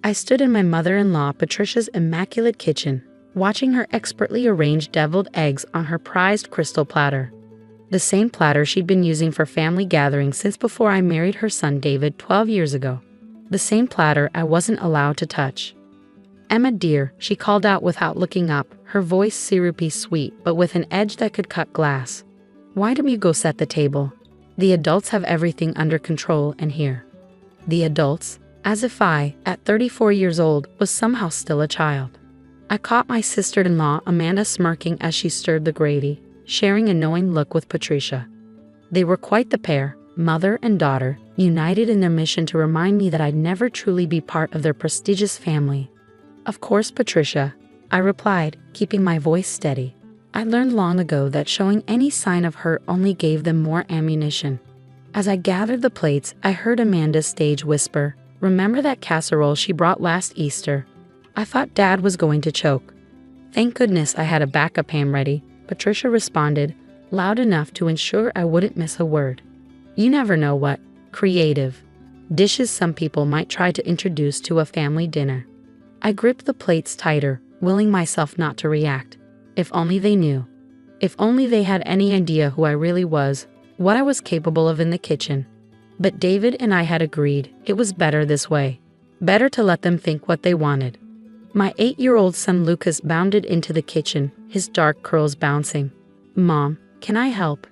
I stood in my mother-in-law Patricia's immaculate kitchen, watching her expertly arrange deviled eggs on her prized crystal platter. The same platter she'd been using for family gatherings since before I married her son David 12 years ago. The same platter I wasn't allowed to touch. "Emma dear," she called out without looking up, her voice syrupy sweet but with an edge that could cut glass. "Why don't you go set the table? The adults have everything under control in here." The adults? As if I, at 34 years old, was somehow still a child. I caught my sister-in-law Amanda smirking as she stirred the gravy, sharing a knowing look with Patricia. They were quite the pair, mother and daughter, united in their mission to remind me that I'd never truly be part of their prestigious family. "Of course, Patricia," I replied, keeping my voice steady. I learned long ago that showing any sign of hurt only gave them more ammunition. As I gathered the plates, I heard Amanda's stage whisper, "Remember that casserole she brought last Easter?" I thought Dad was going to choke. "Thank goodness I had a backup ham ready," Patricia responded, loud enough to ensure I wouldn't miss a word. You never know what creative dishes some people might try to introduce to a family dinner. I gripped the plates tighter, willing myself not to react. If only they knew. If only they had any idea who I really was, what I was capable of in the kitchen. But David and I had agreed it was better this way. Better to let them think what they wanted. My 8-year-old son Lucas bounded into the kitchen, his dark curls bouncing. "Mom, can I help?"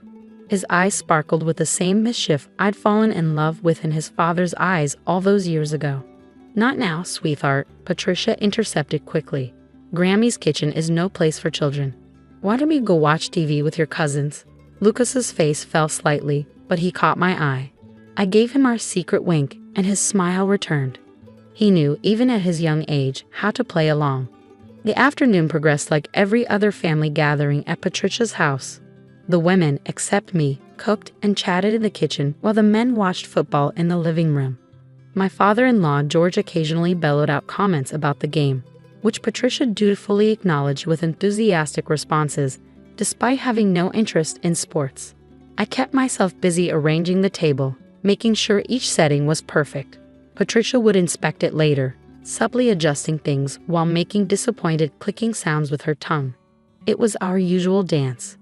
His eyes sparkled with the same mischief I'd fallen in love with in his father's eyes all those years ago. "Not now, sweetheart," Patricia intercepted quickly. "Grammy's kitchen is no place for children. Why don't we go watch TV with your cousins?" Lucas's face fell slightly, but he caught my eye. I gave him our secret wink, and his smile returned. He knew, even at his young age, how to play along. The afternoon progressed like every other family gathering at Patricia's house. The women, except me, cooked and chatted in the kitchen while the men watched football in the living room. My father-in-law George occasionally bellowed out comments about the game, which Patricia dutifully acknowledged with enthusiastic responses, despite having no interest in sports. I kept myself busy arranging the table, making sure each setting was perfect. Patricia would inspect it later, subtly adjusting things while making disappointed clicking sounds with her tongue. It was our usual dance.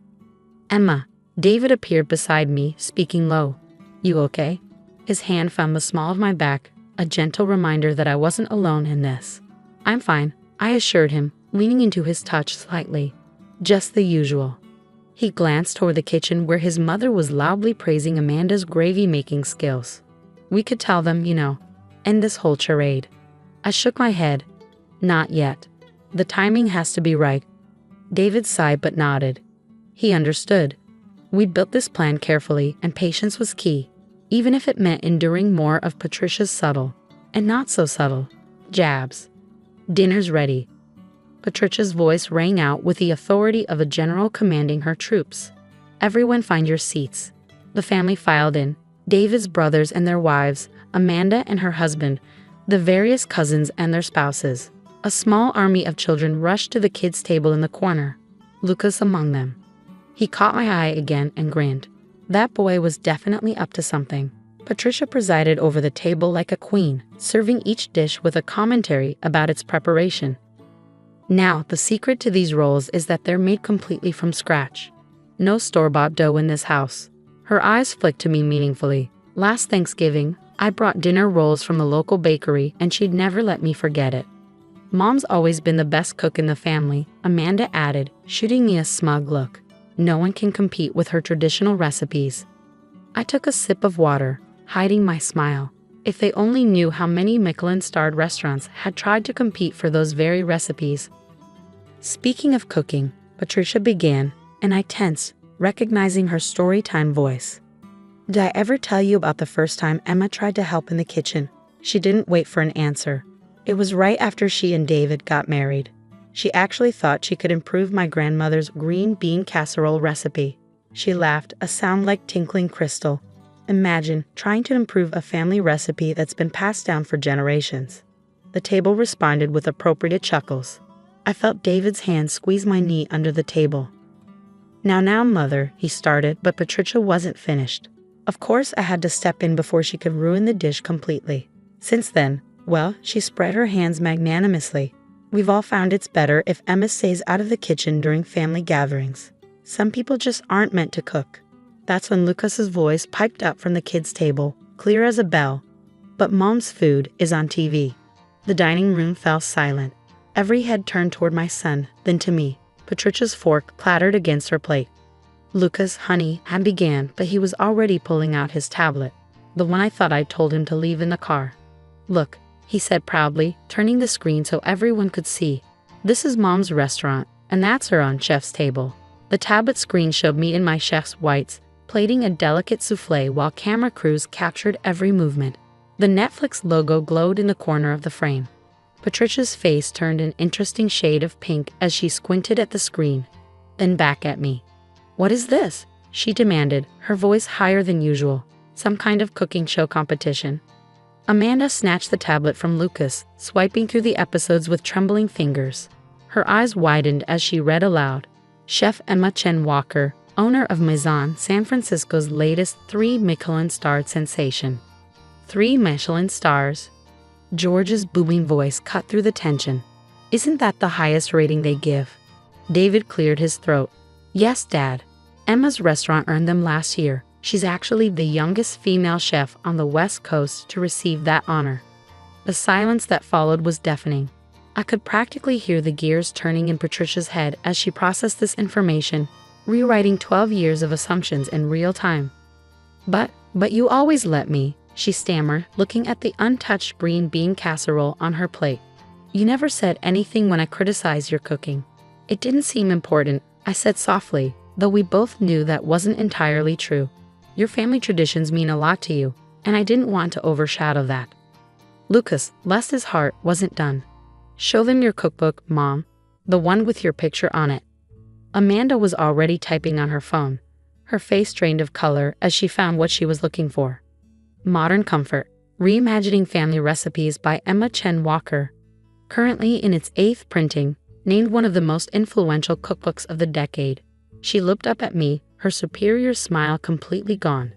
"Emma," David appeared beside me, speaking low. "You okay?" His hand found the small of my back, a gentle reminder that I wasn't alone in this. "I'm fine," I assured him, leaning into his touch slightly. "Just the usual." He glanced toward the kitchen where his mother was loudly praising Amanda's gravy-making skills. "We could tell them, end this whole charade." I shook my head. "Not yet. The timing has to be right." David sighed but nodded. He understood. We'd built this plan carefully, and patience was key, even if it meant enduring more of Patricia's subtle, and not so subtle, jabs. "Dinner's ready." Patricia's voice rang out with the authority of a general commanding her troops. "Everyone find your seats." The family filed in, David's brothers and their wives, Amanda and her husband, the various cousins and their spouses. A small army of children rushed to the kids' table in the corner, Lucas among them. He caught my eye again and grinned. That boy was definitely up to something. Patricia presided over the table like a queen, serving each dish with a commentary about its preparation. Now, the secret to these rolls is that they're made completely from scratch. No store-bought dough in this house. Her eyes flicked to me meaningfully. Last Thanksgiving, I brought dinner rolls from the local bakery and she'd never let me forget it. "Mom's always been the best cook in the family," Amanda added, shooting me a smug look. "No one can compete with her traditional recipes." I took a sip of water, hiding my smile. If they only knew how many Michelin-starred restaurants had tried to compete for those very recipes. "Speaking of cooking," Patricia began, and I tensed, recognizing her story-time voice. "Did I ever tell you about the first time Emma tried to help in the kitchen?" She didn't wait for an answer. It was right after she and David got married. She actually thought she could improve my grandmother's green bean casserole recipe. She laughed, a sound like tinkling crystal. Imagine trying to improve a family recipe that's been passed down for generations. The table responded with appropriate chuckles. I felt David's hand squeeze my knee under the table. Now, Mother," he started, but Patricia wasn't finished. Of course I had to step in before she could ruin the dish completely. Since then, Well, she spread her hands magnanimously. We've all found it's better if Emma stays out of the kitchen during family gatherings. Some people just aren't meant to cook. That's when Lucas's voice piped up from the kids' table, clear as a bell. But Mom's food is on TV. The dining room fell silent. Every head turned toward my son, then to me. Patricia's fork clattered against her plate. Lucas, honey, had began, but he was already pulling out his tablet, the one I thought I'd told him to leave in the car. Look, he said proudly, turning the screen so everyone could see. This is Mom's restaurant, and that's her on chef's table. The tablet screen showed me in my chef's whites, plating a delicate soufflé while camera crews captured every movement. The Netflix logo glowed in the corner of the frame. Patricia's face turned an interesting shade of pink as she squinted at the screen, then back at me. "What is this?" she demanded, her voice higher than usual. "Some kind of cooking show competition?" Amanda snatched the tablet from Lucas, swiping through the episodes with trembling fingers. Her eyes widened as she read aloud. Chef Emma Chen Walker, owner of Maison San Francisco's latest 3 Michelin-starred sensation. 3 Michelin stars? George's booming voice cut through the tension. Isn't that the highest rating they give? David cleared his throat. Yes, Dad. Emma's restaurant earned them last year. She's actually the youngest female chef on the West Coast to receive that honor. The silence that followed was deafening. I could practically hear the gears turning in Patricia's head as she processed this information, rewriting 12 years of assumptions in real time. But you always let me, she stammered, looking at the untouched green bean casserole on her plate. You never said anything when I criticized your cooking. It didn't seem important, I said softly, though we both knew that wasn't entirely true. Your family traditions mean a lot to you, and I didn't want to overshadow that. Lucas, bless his heart, wasn't done. Show them your cookbook, Mom. The one with your picture on it. Amanda was already typing on her phone. Her face drained of color as she found what she was looking for. Modern Comfort, Reimagining Family Recipes by Emma Chen Walker. Currently in its 8th printing, named one of the most influential cookbooks of the decade. She looked up at me, her superior smile completely gone.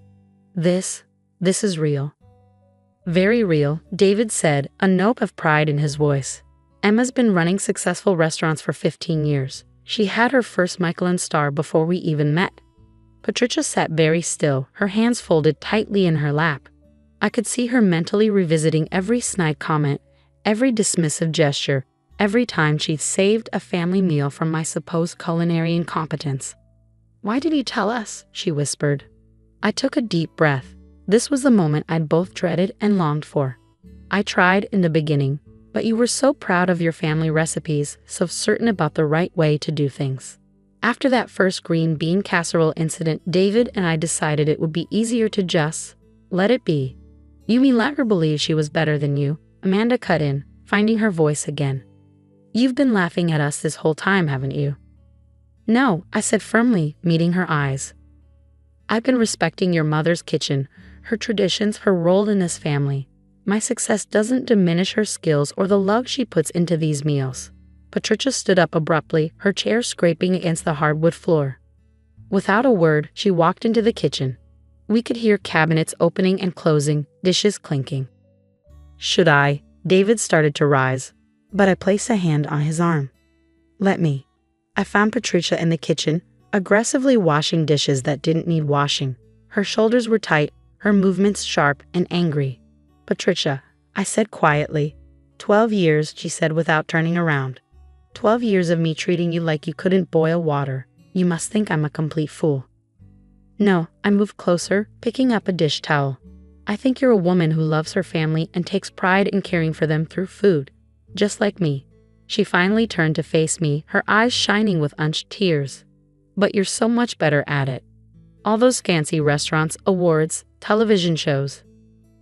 This is real. Very real, David said, a note of pride in his voice. Emma's been running successful restaurants for 15 years. She had her first Michelin star before we even met. Patricia sat very still, her hands folded tightly in her lap. I could see her mentally revisiting every snide comment, every dismissive gesture, every time she'd saved a family meal from my supposed culinary incompetence. Why did you tell us? She whispered. I took a deep breath. This was the moment I'd both dreaded and longed for. I tried in the beginning, but you were so proud of your family recipes, so certain about the right way to do things. After that first green bean casserole incident, David and I decided it would be easier to just let it be. You mean let her believe she was better than you? Amanda cut in, finding her voice again. You've been laughing at us this whole time, haven't you? No, I said firmly, meeting her eyes. I've been respecting your mother's kitchen, her traditions, her role in this family. My success doesn't diminish her skills or the love she puts into these meals. Patricia stood up abruptly, her chair scraping against the hardwood floor. Without a word, she walked into the kitchen. We could hear cabinets opening and closing, dishes clinking. Should I? David started to rise, but I placed a hand on his arm. Let me. I found Patricia in the kitchen, aggressively washing dishes that didn't need washing. Her shoulders were tight, her movements sharp and angry. Patricia, I said quietly. 12 years, she said without turning around. 12 years of me treating you like you couldn't boil water. You must think I'm a complete fool. No, I moved closer, picking up a dish towel. I think you're a woman who loves her family and takes pride in caring for them through food. Just like me. She finally turned to face me, her eyes shining with unshed tears. But you're so much better at it. All those fancy restaurants, awards, television shows.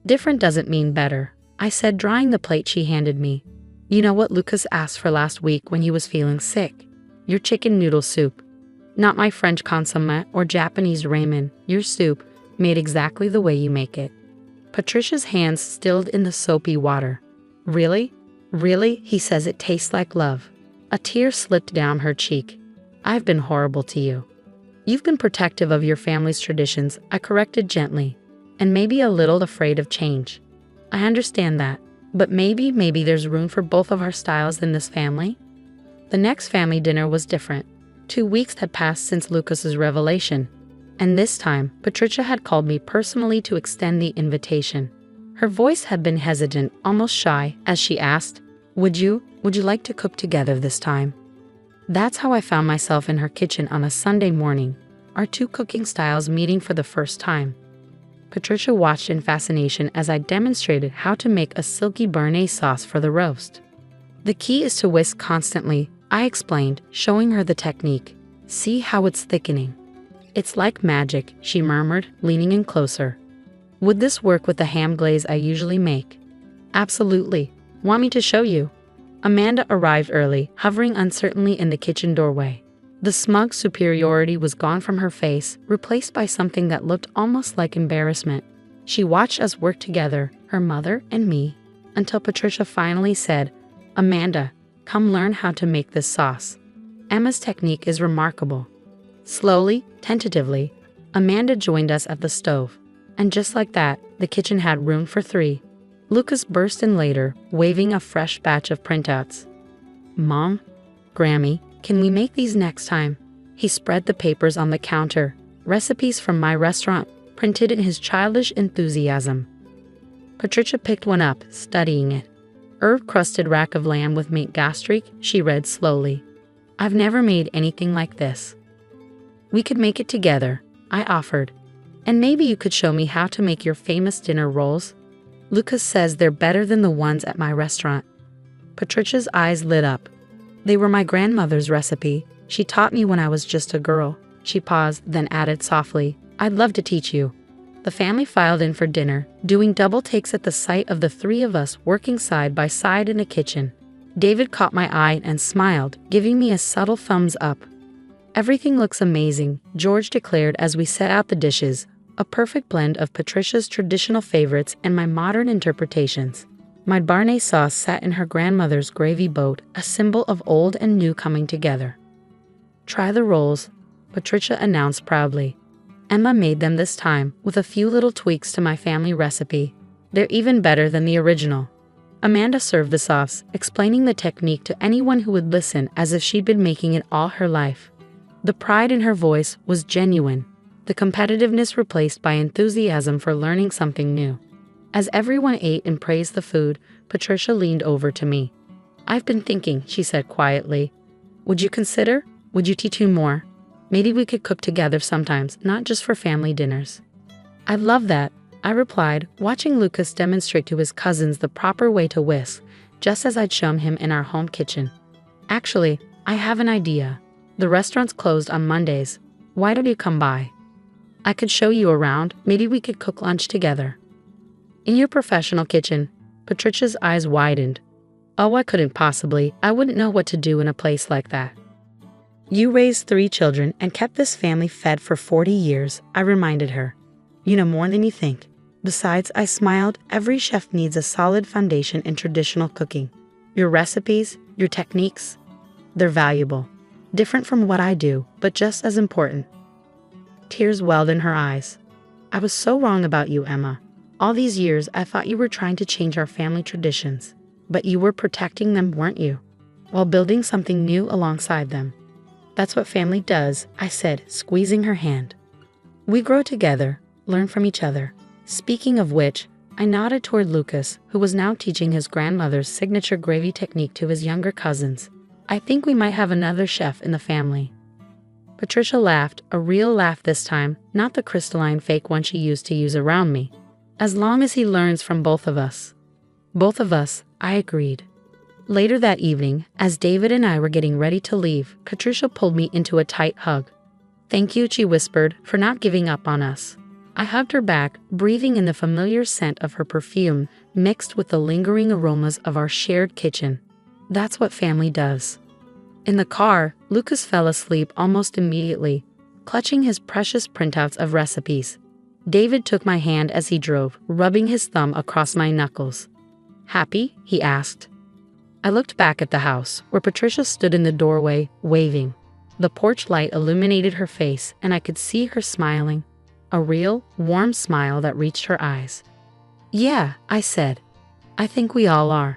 Different doesn't mean better, I said, drying the plate she handed me. You know what Lucas asked for last week when he was feeling sick? Your chicken noodle soup. Not my French consommé or Japanese ramen, your soup, made exactly the way you make it. Patricia's hands stilled in the soapy water. Really? Really? He says it tastes like love. A tear slipped down her cheek. I've been horrible to you. You've been protective of your family's traditions, I corrected gently, and maybe a little afraid of change. I understand that, But maybe there's room for both of our styles in this family? The next family dinner was different. 2 weeks had passed since Lucas's revelation, and this time, Patricia had called me personally to extend the invitation. Her voice had been hesitant, almost shy, as she asked, Would you like to cook together this time? That's how I found myself in her kitchen on a Sunday morning, our two cooking styles meeting for the first time. Patricia watched in fascination as I demonstrated how to make a silky béarnaise sauce for the roast. The key is to whisk constantly, I explained, showing her the technique. See how it's thickening. It's like magic, she murmured, leaning in closer. Would this work with the ham glaze I usually make? Absolutely. Want me to show you? Amanda arrived early, hovering uncertainly in the kitchen doorway. The smug superiority was gone from her face, replaced by something that looked almost like embarrassment. She watched us work together, her mother and me, until Patricia finally said, Amanda, come learn how to make this sauce. Emma's technique is remarkable. Slowly, tentatively, Amanda joined us at the stove. And just like that, the kitchen had room for 3. Lucas burst in later, waving a fresh batch of printouts. Mom? Grammy, can we make these next time? He spread the papers on the counter, recipes from my restaurant, printed in his childish enthusiasm. Patricia picked one up, studying it. Herb-crusted rack of lamb with mint gastrique, she read slowly. I've never made anything like this. We could make it together, I offered. And maybe you could show me how to make your famous dinner rolls? Lucas says they're better than the ones at my restaurant. Patricia's eyes lit up. They were my grandmother's recipe. She taught me when I was just a girl. She paused, then added softly, I'd love to teach you. The family filed in for dinner, doing double takes at the sight of the 3 of us working side by side in the kitchen. David caught my eye and smiled, giving me a subtle thumbs up. Everything looks amazing, George declared as we set out the dishes, a perfect blend of Patricia's traditional favorites and my modern interpretations. My béarnaise sauce sat in her grandmother's gravy boat, a symbol of old and new coming together. Try the rolls, Patricia announced proudly. Emma made them this time, with a few little tweaks to my family recipe. They're even better than the original. Amanda served the sauce, explaining the technique to anyone who would listen as if she'd been making it all her life. The pride in her voice was genuine, the competitiveness replaced by enthusiasm for learning something new. As everyone ate and praised the food, Patricia leaned over to me. I've been thinking, she said quietly. Would you teach me more? Maybe we could cook together sometimes, not just for family dinners. I'd love that, I replied, watching Lucas demonstrate to his cousins the proper way to whisk, just as I'd shown him in our home kitchen. Actually, I have an idea. The restaurant's closed on Mondays. Why don't you come by? I could show you around. Maybe we could cook lunch together. In your professional kitchen, Patricia's eyes widened. Oh, I couldn't possibly. I wouldn't know what to do in a place like that. You raised 3 children and kept this family fed for 40 years, I reminded her. You know more than you think. Besides, I smiled, every chef needs a solid foundation in traditional cooking. Your recipes, your techniques, they're valuable. Different from what I do, but just as important. Tears welled in her eyes. I was so wrong about you, Emma. All these years, I thought you were trying to change our family traditions. But you were protecting them, weren't you? While building something new alongside them. That's what family does, I said, squeezing her hand. We grow together, learn from each other. Speaking of which, I nodded toward Lucas, who was now teaching his grandmother's signature gravy technique to his younger cousins. I think we might have another chef in the family. Patricia laughed, a real laugh this time, not the crystalline fake one she used to use around me. As long as he learns from both of us. Both of us, I agreed. Later that evening, as David and I were getting ready to leave, Patricia pulled me into a tight hug. Thank you, she whispered, for not giving up on us. I hugged her back, breathing in the familiar scent of her perfume, mixed with the lingering aromas of our shared kitchen. That's what family does. In the car, Lucas fell asleep almost immediately, clutching his precious printouts of recipes. David took my hand as he drove, rubbing his thumb across my knuckles. Happy? He asked. I looked back at the house, where Patricia stood in the doorway, waving. The porch light illuminated her face, and I could see her smiling. A real, warm smile that reached her eyes. Yeah, I said. I think we all are.